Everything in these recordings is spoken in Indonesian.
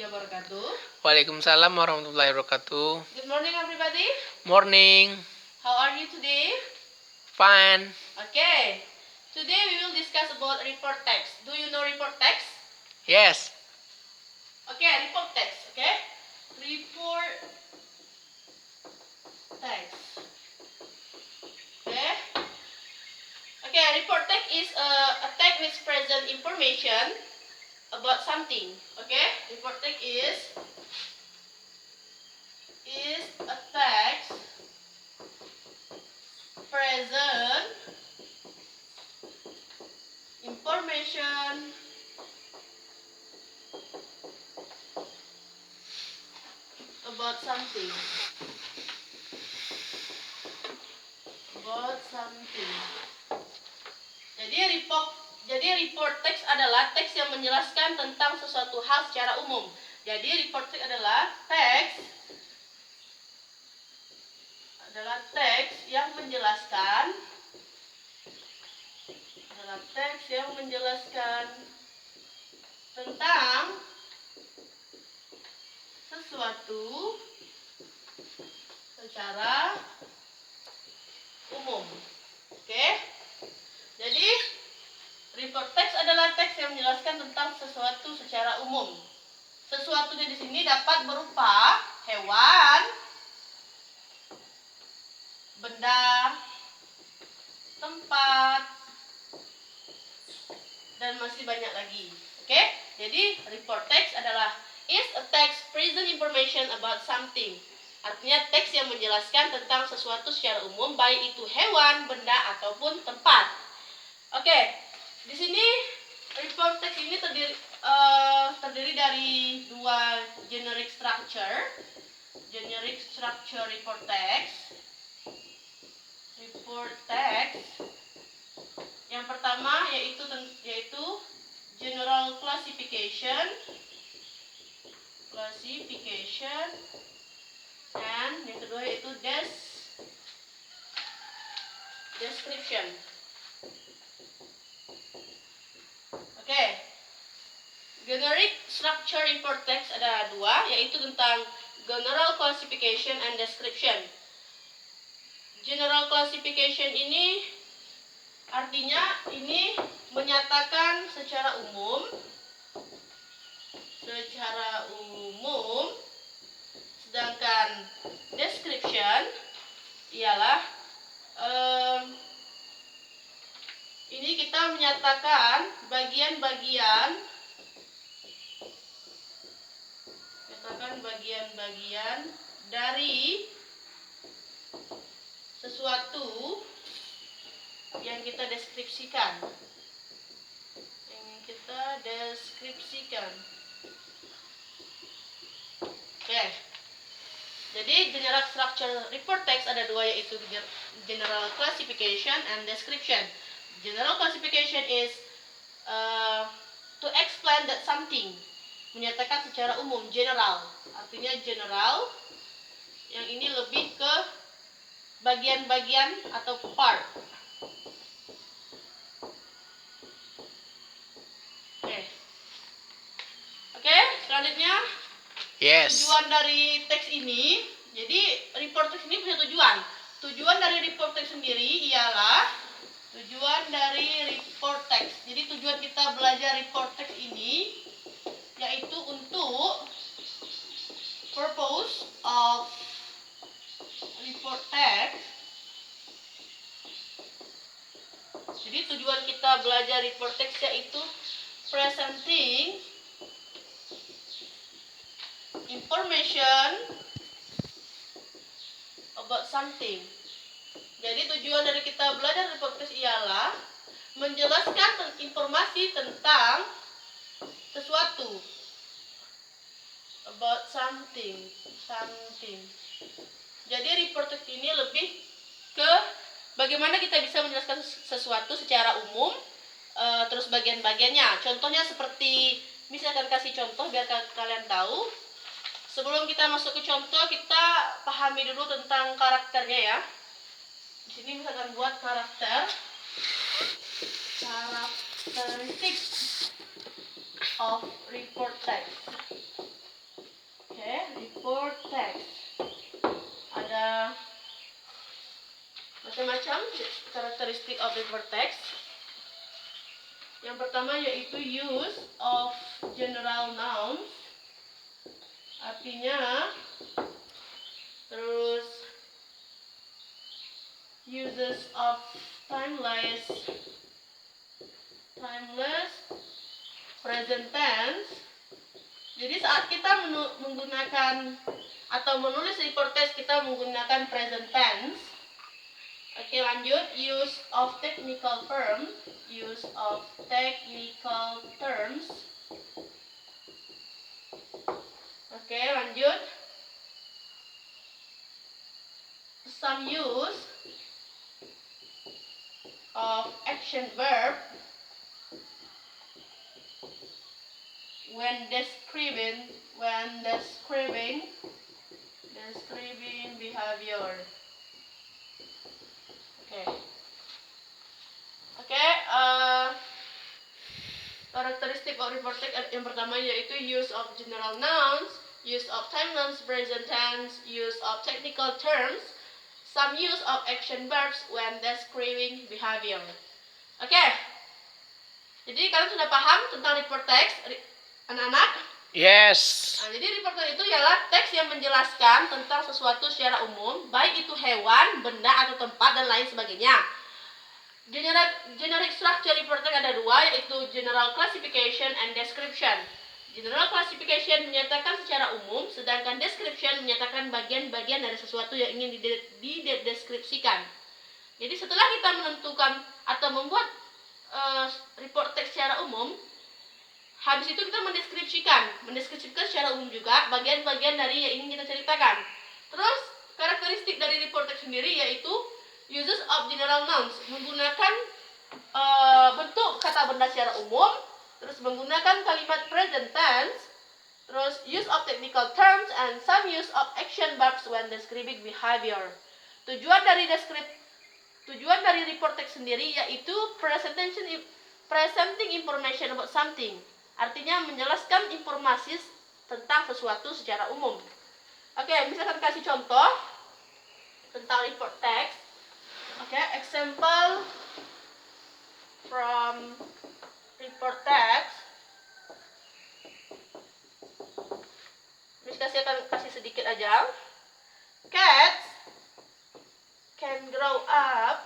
warahmatullahi wabarakatuh. Waalaikumsalam warahmatullahi wabarakatuh. Good morning, everybody. Morning. How are you today? Fine. Okay. Today we will discuss about report text. Do you know report text? Yes. Okay, report text. Okay. Report text. Okay. Okay, report text is a text which present information about something. Okay. Report text is a text present information about something. About something. Jadi report text adalah teks yang menjelaskan tentang sesuatu hal secara umum. Jadi report text adalah teks yang menjelaskan tentang sesuatu secara umum. Oke? Jadi report text adalah teks yang menjelaskan tentang sesuatu secara umum. Sesuatunya di sini dapat berupa hewan, benda, tempat, dan masih banyak lagi. Oke? Jadi report text adalah is a text present information about something. Artinya teks yang menjelaskan tentang sesuatu secara umum, baik itu hewan, benda ataupun tempat. Oke. Di sini report text ini terdiri dari dua generic structure. Generic structure report text. Report text. Yang pertama yaitu general classification, dan yang kedua yaitu description. Oke. Generic structure report text ada dua, yaitu tentang general classification and description. General classification ini artinya ini menyatakan secara umum, sedangkan description ialah ini kita menyatakan bagian-bagian dari sesuatu yang kita deskripsikan. Oke. Jadi general structure report text ada dua, yaitu general classification and description. General classification is to explain that something, menyatakan secara umum, general. Artinya general, yang ini lebih ke bagian-bagian atau part. Oke, selanjutnya tujuan dari teks ini. Jadi report text ini punya tujuan. Tujuan dari report text sendiri ialah Jadi tujuan kita belajar report text ini yaitu untuk purpose of report text. Jadi tujuan kita belajar report text yaitu presenting information about something. Jadi tujuan dari kita belajar report text ialah menjelaskan informasi tentang sesuatu, about something. Jadi report text ini lebih ke bagaimana kita bisa menjelaskan sesuatu secara umum, terus bagian-bagiannya. Contohnya seperti, misalkan kasih contoh biar kalian tahu. Sebelum kita masuk ke contoh, kita pahami dulu tentang karakternya ya. Di sini misalkan buat karakteristik of report text. karakteristik of report text. Yang pertama yaitu use of general nouns. Artinya, terus uses of timeless, present tense. Jadi saat kita menggunakan atau menulis report text, kita menggunakan present tense. Oke, lanjut. Use of technical terms. Oke, lanjut. Some use of action verb when describing behavior. Oke, karakteristik of report text yang pertama yaitu use of general nouns, use of timeless present tense, use of technical terms, some use of action verbs when describing behavior. Oke, jadi kalian sudah paham tentang report text, anak-anak? Yes. Nah, jadi report text itu ialah teks yang menjelaskan tentang sesuatu secara umum, baik itu hewan, benda, atau tempat, dan lain sebagainya. Generic structure report text ada dua, yaitu general classification and description. General classification menyatakan secara umum, sedangkan description menyatakan bagian-bagian dari sesuatu yang ingin dideskripsikan. Jadi setelah kita menentukan atau membuat report text secara umum, habis itu kita mendeskripsikan secara umum juga bagian-bagian dari yang ingin kita ceritakan. Terus karakteristik dari report text sendiri yaitu uses of general nouns, menggunakan bentuk kata benda secara umum, terus menggunakan kalimat present tense, terus use of technical terms, and some use of action verbs when describing behavior. Tujuan dari report text sendiri yaitu presenting information about something. Artinya menjelaskan informasi tentang sesuatu secara umum. Oke, misalkan kasih contoh tentang report text. Oke, example from report text. Akan kasih sedikit aja. Cats can grow up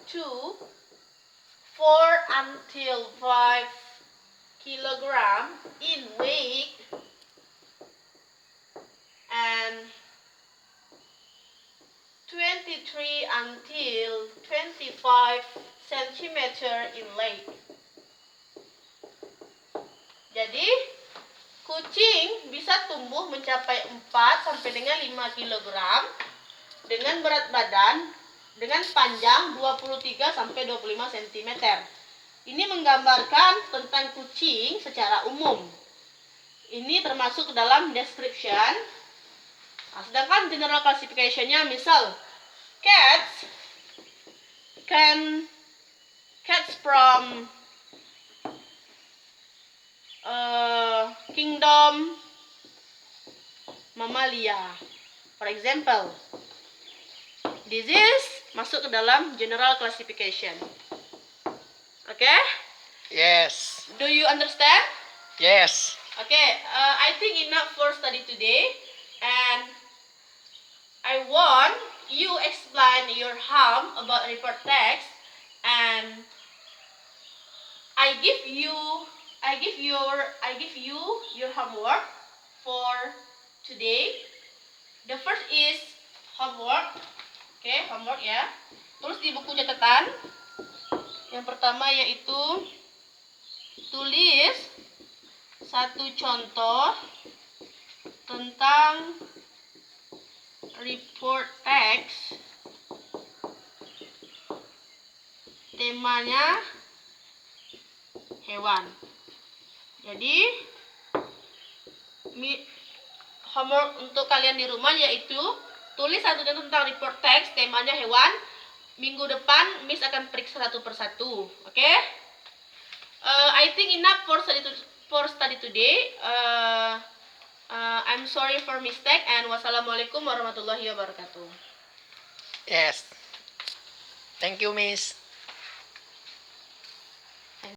to 4 until 5 kilogram in weight and 23 until 25 centimeter in length. Jadi kucing bisa tumbuh mencapai 4 sampai dengan 5 kg dengan berat badan dengan panjang 23 sampai 25 cm. Ini menggambarkan tentang kucing secara umum. Ini termasuk dalam description. Nah, sedangkan general classification-nya misal cats from kingdom Mammalia. For example, this is masuk ke dalam general classification. Okay? Yes. Do you understand? Yes. Okay, I think enough for study today, and I want you explain your harm about report text, and I give you your homework for today. The first is homework. Okay, homework ya. Tulis di buku catatan. Yang pertama yaitu tulis satu contoh tentang report text. Temanya hewan. Jadi homework untuk kalian di rumah yaitu tulis satu contoh tentang report text, temanya hewan. Minggu depan Miss akan periksa satu persatu. Oke? I think enough for study today. I'm sorry for mistake, and wassalamualaikum warahmatullahi wabarakatuh. Yes. Thank you, Miss.